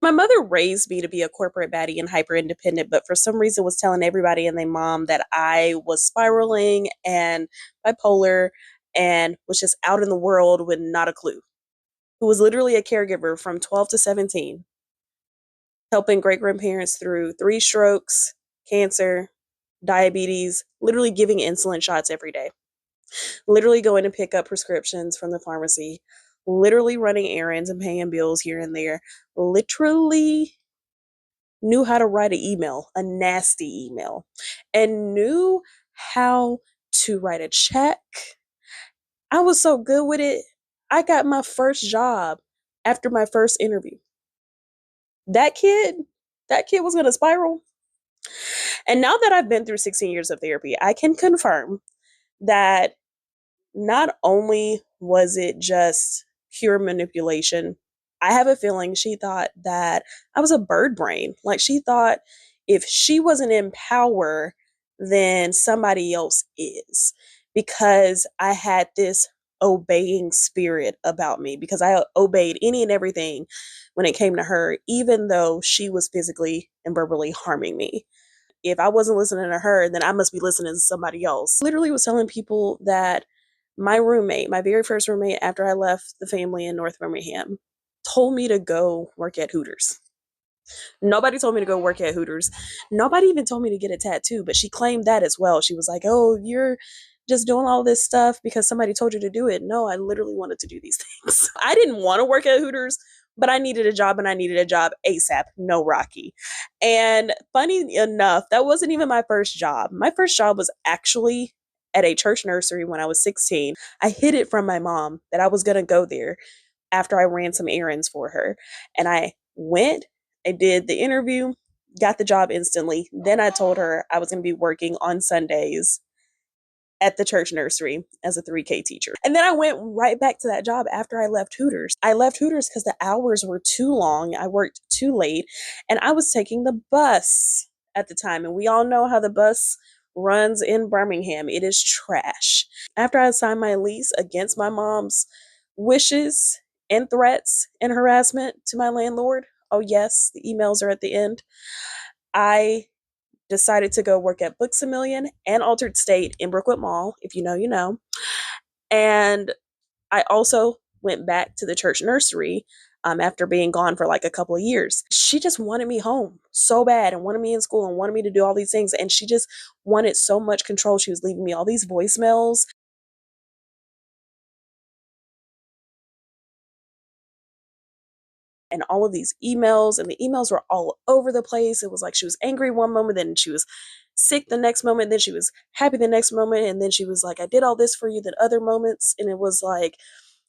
My mother raised me to be a corporate baddie and hyper independent, but for some reason was telling everybody and their mom that I was spiraling and bipolar and was just out in the world with not a clue. Who was literally a caregiver from 12 to 17, helping great grandparents through 3 strokes, cancer, diabetes, literally giving insulin shots every day, literally going to pick up prescriptions from the pharmacy, literally running errands and paying bills here and there, literally knew how to write an email, a nasty email, and knew how to write a check. I was so good with it. I got my first job after my first interview. That kid, that kid was going to spiral. And now that I've been through 16 years of therapy, I can confirm that not only was it just pure manipulation, I have a feeling she thought that I was a bird brain. Like she thought if she wasn't in power, then somebody else is. Because I had this obeying spirit about me, because I obeyed any and everything when it came to her, even though she was physically and verbally harming me. If I wasn't listening to her, then I must be listening to somebody else. Literally was telling people that my roommate, my very first roommate after I left the family in North Birmingham, told me to go work at Hooters. Nobody told me to go work at Hooters. Nobody even told me to get a tattoo, but she claimed that as well. She was like, "Oh, you're just doing all this stuff because somebody told you to do it." No, I literally wanted to do these things. I didn't want to work at Hooters, but I needed a job and I needed a job ASAP. No Rocky. And funny enough, that wasn't even my first job. My first job was actually at a church nursery when I was 16. I hid it from my mom that I was going to go there after I ran some errands for her. And I went, I did the interview, got the job instantly. Then I told her I was going to be working on Sundays at the church nursery as a 3K teacher. And then I went right back to that job after I left Hooters. I left Hooters because the hours were too long. I worked too late and I was taking the bus at the time. And we all know how the bus runs in Birmingham. It is trash. After I signed my lease against my mom's wishes and threats and harassment to my landlord, oh yes, the emails are at the end, I decided to go work at Books a Million and Altered State in Brookwood Mall. If you know, you know. And I also went back to the church nursery after being gone for like a couple of years. She just wanted me home so bad and wanted me in school and wanted me to do all these things. And she just wanted so much control. She was leaving me all these voicemails and all of these emails, and the emails were all over the place. It was like she was angry one moment, then she was sick the next moment, then she was happy the next moment, and then she was like, "I did all this for you," then other moments. And it was like,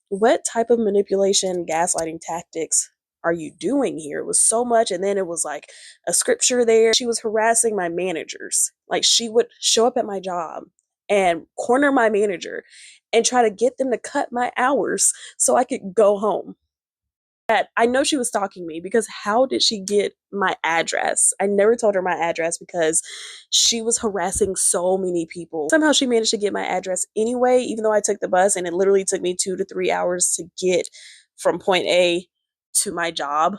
what type of manipulation, gaslighting tactics are you doing here? It was so much. And then it was like a scripture there. She was harassing my managers. Like she would show up at my job and corner my manager and try to get them to cut my hours so I could go home. That I know she was stalking me, because how did she get my address? I never told her my address because she was harassing so many people. Somehow she managed to get my address anyway, even though I took the bus and it literally took me 2 to 3 hours to get from point A to my job.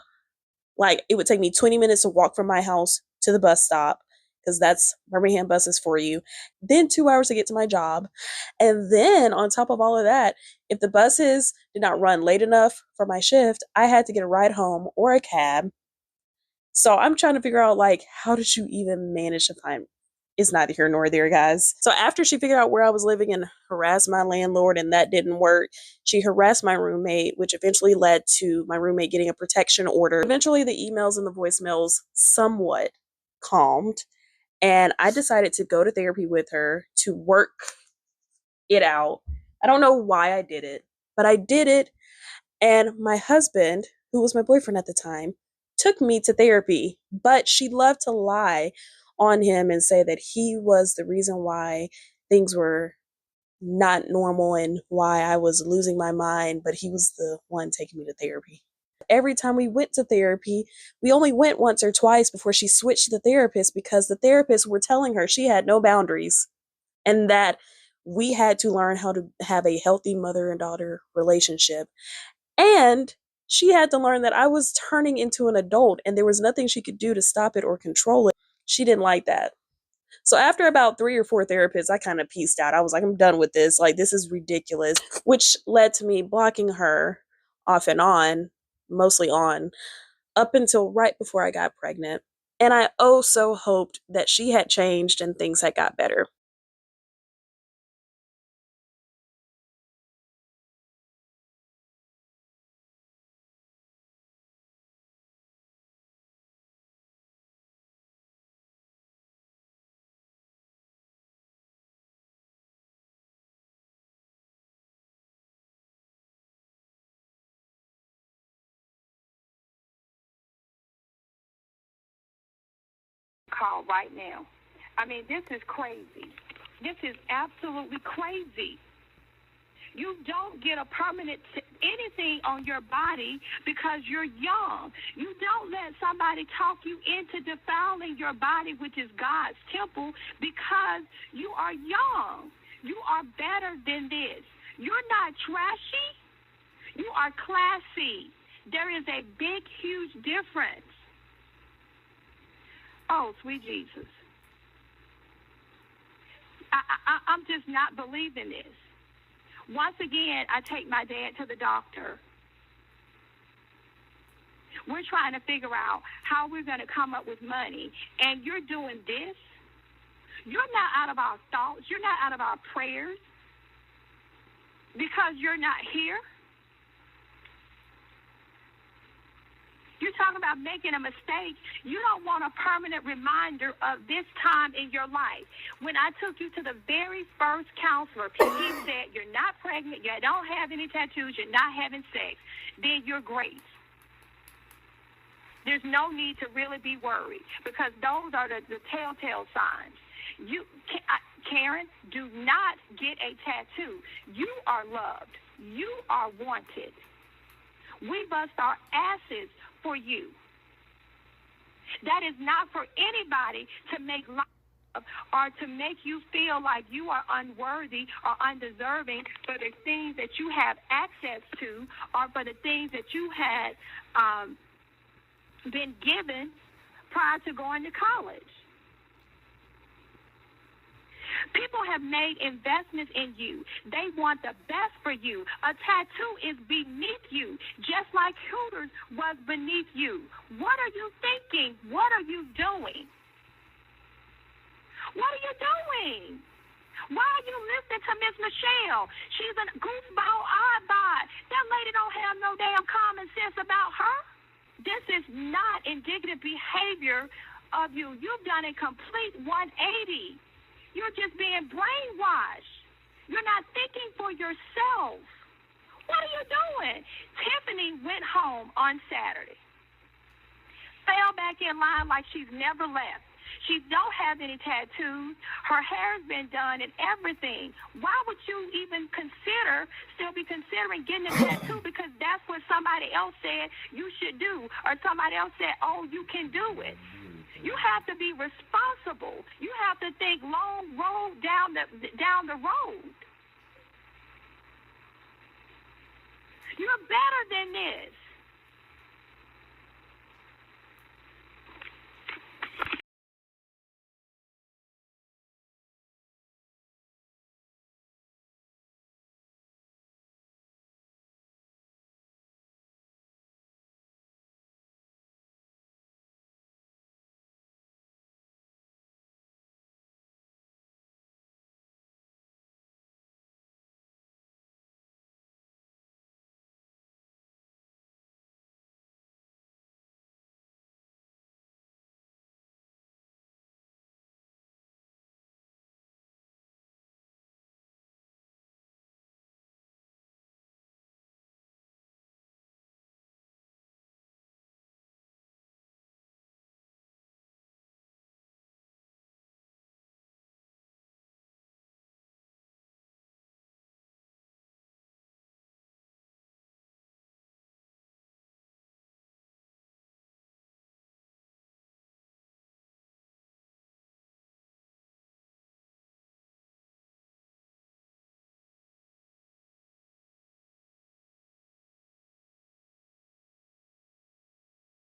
Like it would take me 20 minutes to walk from my house to the bus stop, because that's Birmingham buses for you. Then 2 hours to get to my job. And then on top of all of that, if the buses did not run late enough for my shift, I had to get a ride home or a cab. So I'm trying to figure out, like, how did you even manage to find, it's neither here nor there, guys. So after she figured out where I was living and harassed my landlord and that didn't work, she harassed my roommate, which eventually led to my roommate getting a protection order. Eventually the emails and the voicemails somewhat calmed, and I decided to go to therapy with her to work it out. I don't know why I did it, but I did it. And my husband, who was my boyfriend at the time, took me to therapy, but she loved to lie on him and say that he was the reason why things were not normal and why I was losing my mind, but he was the one taking me to therapy. Every time we went to therapy, we only went once or twice before she switched the therapist, because the therapists were telling her she had no boundaries and that we had to learn how to have a healthy mother and daughter relationship. And she had to learn that I was turning into an adult and there was nothing she could do to stop it or control it. She didn't like that. So after about 3 or 4 therapists, I kind of pieced out. I was like, I'm done with this. Like, this is ridiculous, which led to me blocking her off and on, mostly on, up until right before I got pregnant. And I oh so hoped that she had changed and things had got better. Call right now. I mean, this is crazy. This is absolutely crazy. You don't get a permanent anything on your body because you're young. You don't let somebody talk you into defiling your body, which is God's temple, because you are young. You are better than this. You're not trashy. You are classy. There is a big, huge difference. Oh, sweet Jesus. I'm just not believing this. Once again, I take my dad to the doctor. We're trying to figure out how we're going to come up with money, and you're doing this? You're not out of our thoughts. You're not out of our prayers because you're not here. You're talking about making a mistake. You don't want a permanent reminder of this time in your life. When I took you to the very first counselor, he said, you're not pregnant, you don't have any tattoos, you're not having sex, then you're great. There's no need to really be worried because those are the telltale signs. Karen, do not get a tattoo. You are loved. You are wanted. We bust our asses for you. That is not for anybody to make love or to make you feel like you are unworthy or undeserving for the things that you have access to or for the things that you had been given prior to going to college. People have made investments in you. They want the best for you. A tattoo is beneath you, just like Hooters was beneath you. What are you thinking? What are you doing? What are you doing? Why are you listening to Miss Michelle? She's a goofball oddball. That lady don't have no damn common sense about her. This is not indicative behavior of you. You've done a complete 180. You're just being brainwashed. You're not thinking for yourself. What are you doing? Tiffany went home on Saturday, fell back in line like she's never left. She don't have any tattoos. Her hair's been done and everything. Why would you even still be considering getting a tattoo? Because that's what somebody else said you should do, or somebody else said, oh, you can do it. You have to be responsible. You have to think long road down the road. You're better than this.